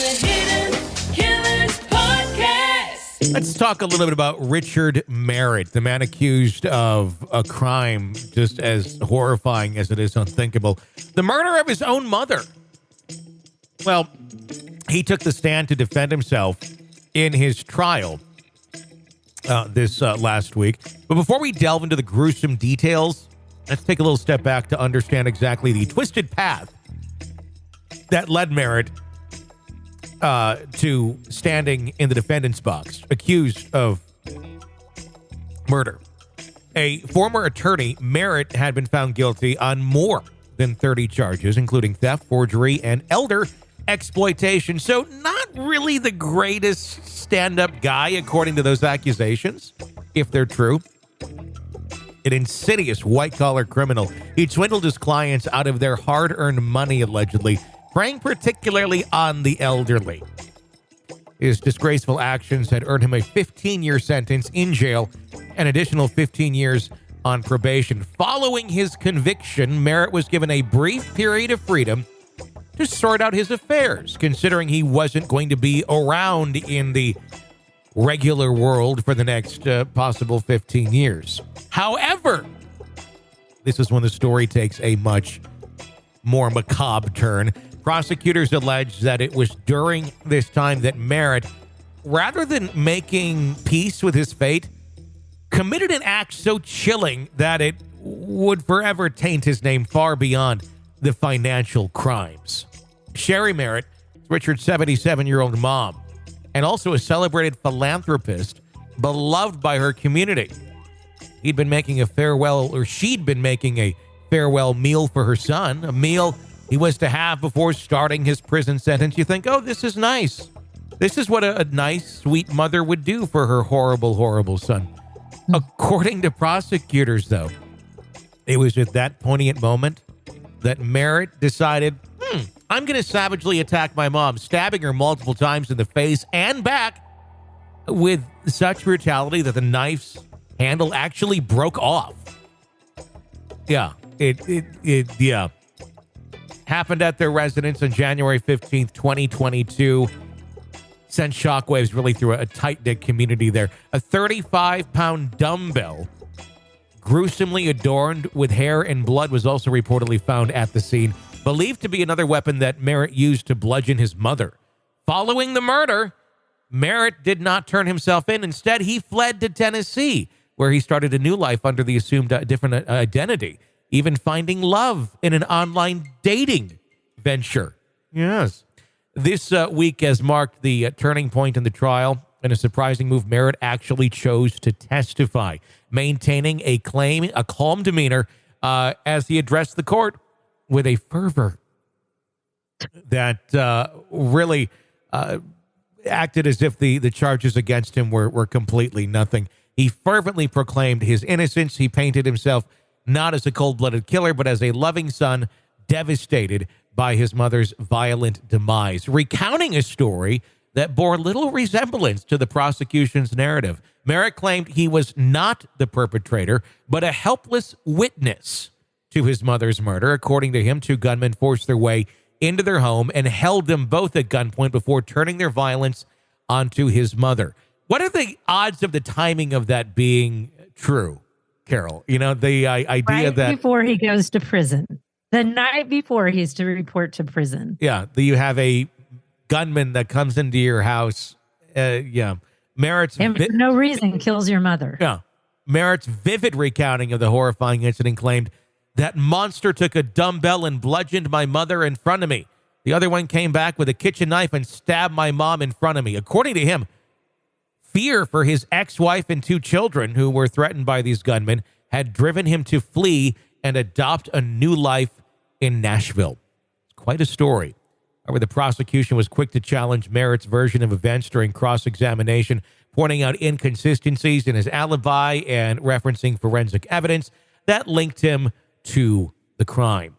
The Hidden Killers Podcast. Let's talk a little bit about Richard Merritt, the man accused of a crime just as horrifying as it is unthinkable. The murder of his own mother. Well, he took the stand to defend himself in his trial this last week. But before we delve into the gruesome details, let's take a little step back to understand exactly the twisted path that led Merritt to standing in the defendant's box, accused of murder. A former attorney, Merritt had been found guilty on more than 30 charges, including theft, forgery, and elder exploitation. So not really the greatest stand-up guy, according to those accusations, if they're true. An insidious white-collar criminal. He swindled his clients out of their hard-earned money, allegedly, preying particularly on the elderly. His disgraceful actions had earned him a 15-year sentence in jail, an additional 15 years on probation. Following his conviction, Merritt was given a brief period of freedom to sort out his affairs, considering he wasn't going to be around in the regular world for the next possible 15 years. However, this is when the story takes a much more macabre turn. Prosecutors allege that it was during this time that Merritt, rather than making peace with his fate, committed an act so chilling that it would forever taint his name far beyond the financial crimes. Sherry Merritt, Richard's 77-year-old mom, and also a celebrated philanthropist, beloved by her community. She'd been making a farewell meal for her son, a meal he was to have before starting his prison sentence. You think, oh, this is nice. This is what a nice, sweet mother would do for her horrible, horrible son. According to prosecutors, though, it was at that poignant moment that Merritt decided, I'm going to savagely attack my mom, stabbing her multiple times in the face and back with such brutality that the knife's handle actually broke off. Yeah, it happened at their residence on January 15th, 2022. Sent shockwaves really through a tight-knit community there. A 35-pound dumbbell, gruesomely adorned with hair and blood, was also reportedly found at the scene, believed to be another weapon that Merritt used to bludgeon his mother. Following the murder, Merritt did not turn himself in. Instead, he fled to Tennessee, where he started a new life under the assumed different identity, even finding love in an online dating venture. Yes. This week has marked the turning point in the trial. In a surprising move, Merritt actually chose to testify, maintaining a calm demeanor as he addressed the court with a fervor that really acted as if the charges against him were completely nothing. He fervently proclaimed his innocence. He painted himself not as a cold-blooded killer, but as a loving son devastated by his mother's violent demise, recounting a story that bore little resemblance to the prosecution's narrative. Merritt claimed he was not the perpetrator, but a helpless witness to his mother's murder. According to him, two gunmen forced their way into their home and held them both at gunpoint before turning their violence onto his mother. What are the odds of the timing of that being true, Carol? You know, the idea right that before he goes to prison, the night before he's to report to prison. Yeah, you have a gunman that comes into your house. Merritt's and for no reason kills your mother. Yeah, Merritt's vivid recounting of the horrifying incident claimed that monster took a dumbbell and bludgeoned my mother in front of me. The other one came back with a kitchen knife and stabbed my mom in front of me. According to him, fear for his ex-wife and two children who were threatened by these gunmen had driven him to flee and adopt a new life in Nashville. It's quite a story. However, the prosecution was quick to challenge Merritt's version of events during cross-examination, pointing out inconsistencies in his alibi and referencing forensic evidence that linked him to the crime.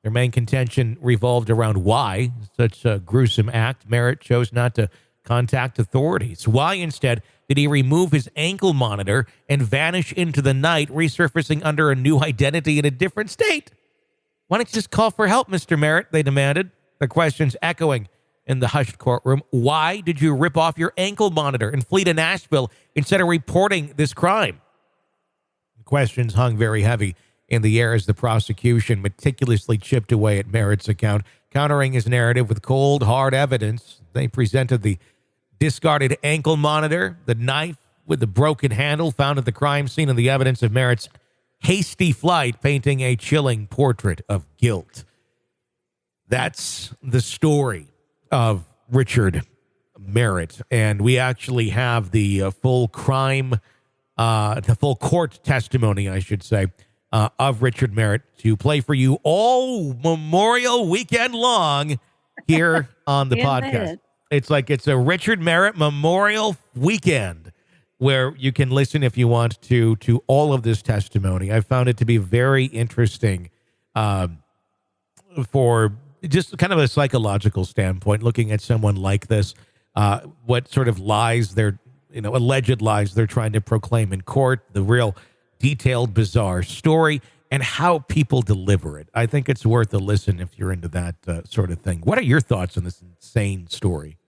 Their main contention revolved around why such a gruesome act. Merritt chose not to contact authorities. Why instead did he remove his ankle monitor and vanish into the night, resurfacing under a new identity in a different state? Why don't you just call for help, Mr. Merritt? They demanded, their questions echoing in the hushed courtroom. Why did you rip off your ankle monitor and flee to Nashville instead of reporting this crime? Questions hung very heavy in the air as the prosecution meticulously chipped away at Merritt's account, countering his narrative with cold, hard evidence. They presented the discarded ankle monitor, the knife with the broken handle found at the crime scene, and the evidence of Merritt's hasty flight, painting a chilling portrait of guilt. That's the story of Richard Merritt, and we actually have the full court testimony, I should say, of Richard Merritt to play for you all Memorial Weekend long here on the podcast. It's a Richard Merritt Memorial Weekend where you can listen if you want to all of this testimony. I found it to be very interesting for just kind of a psychological standpoint, looking at someone like this, what sort of lies alleged lies they're trying to proclaim in court, the real detailed, bizarre story, and how people deliver it. I think it's worth a listen if you're into that sort of thing. What are your thoughts on this insane story?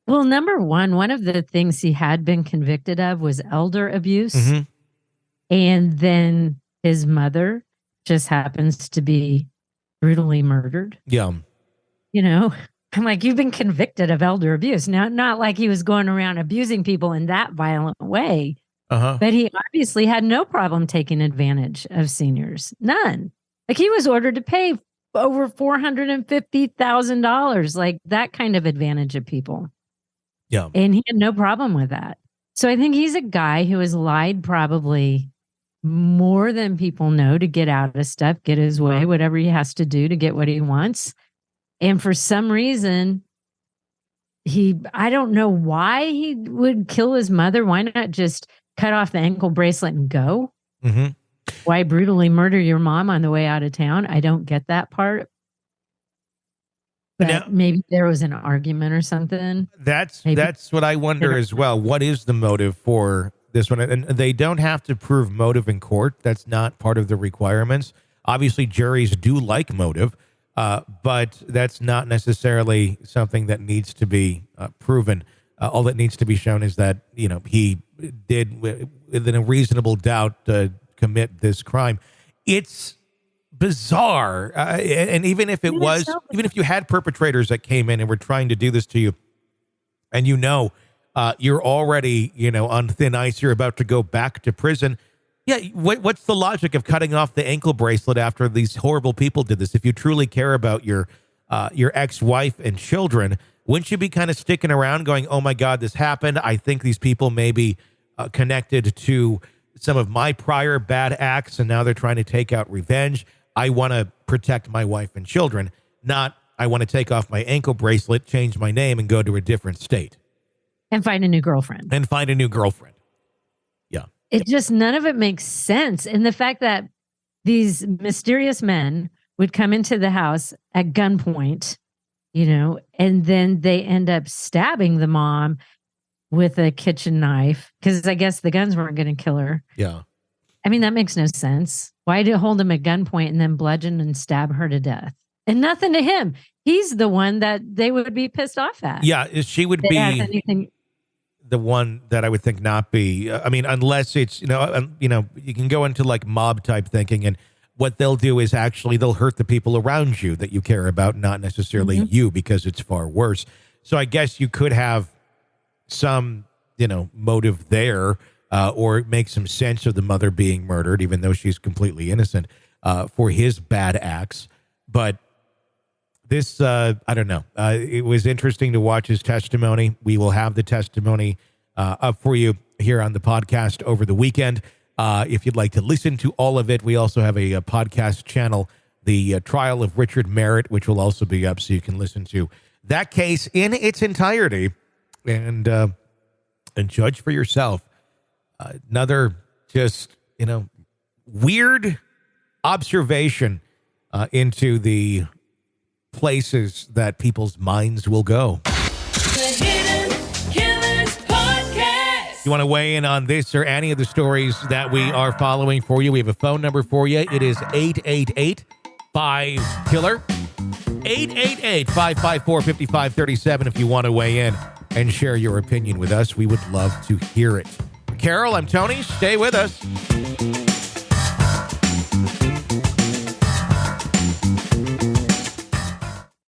Well, number one of the things he had been convicted of was elder abuse. Mm-hmm. And then his mother just happens to be brutally murdered. Yeah. You know, I'm like, you've been convicted of elder abuse. Now, not like he was going around abusing people in that violent way, but he obviously had no problem taking advantage of seniors. None. Like, he was ordered to pay over $450,000, like that kind of advantage of people. Yeah. And he had no problem with that. So I think he's a guy who has lied probably more than people know to get out of stuff, get his way, whatever he has to do to get what he wants. And for some reason, I don't know why he would kill his mother. Why not just cut off the ankle bracelet and go? Mm-hmm. Why brutally murder your mom on the way out of town? I don't get that part. But maybe there was an argument or something. That's what I wonder as well. What is the motive for this one? And they don't have to prove motive in court. That's not part of the requirements. Obviously, juries do like motive, but that's not necessarily something that needs to be proven. All that needs to be shown is that, he did, within a reasonable doubt, commit this crime. It's bizarre. And even if it was, even if you had perpetrators that came in and were trying to do this to you, and you're already, on thin ice, you're about to go back to prison. Yeah, what's the logic of cutting off the ankle bracelet after these horrible people did this? If you truly care about your ex-wife and children, wouldn't you be kind of sticking around going, oh my God, this happened. I think these people may be connected to some of my prior bad acts, and now they're trying to take out revenge. I want to protect my wife and children, not I want to take off my ankle bracelet, change my name, and go to a different state. And find a new girlfriend. Yeah. It just, none of it makes sense. And the fact that these mysterious men would come into the house at gunpoint, and then they end up stabbing the mom with a kitchen knife, because I guess the guns weren't going to kill her. Yeah. I mean, that makes no sense. Why do you hold him at gunpoint and then bludgeon and stab her to death? And nothing to him. He's the one that they would be pissed off at. Yeah, she would be the one that I would think not be. I mean, unless it's, you can go into like mob type thinking, and what they'll do is actually they'll hurt the people around you that you care about, not necessarily you, because it's far worse. So I guess you could have some, motive there, or make some sense of the mother being murdered, even though she's completely innocent, for his bad acts. But this, I don't know. It was interesting to watch his testimony. We will have the testimony up for you here on the podcast over the weekend. If you'd like to listen to all of it, we also have a podcast channel, The Trial of Richard Merritt, which will also be up, so you can listen to that case in its entirety and judge for yourself. Another just, weird observation into the places that people's minds will go. The Hidden Killers Podcast. You want to weigh in on this or any of the stories that we are following for you? We have a phone number for you. It is 888-5-KILLER. 888-554-5537 if you want to weigh in and share your opinion with us. We would love to hear it. Carol, I'm Tony. Stay with us.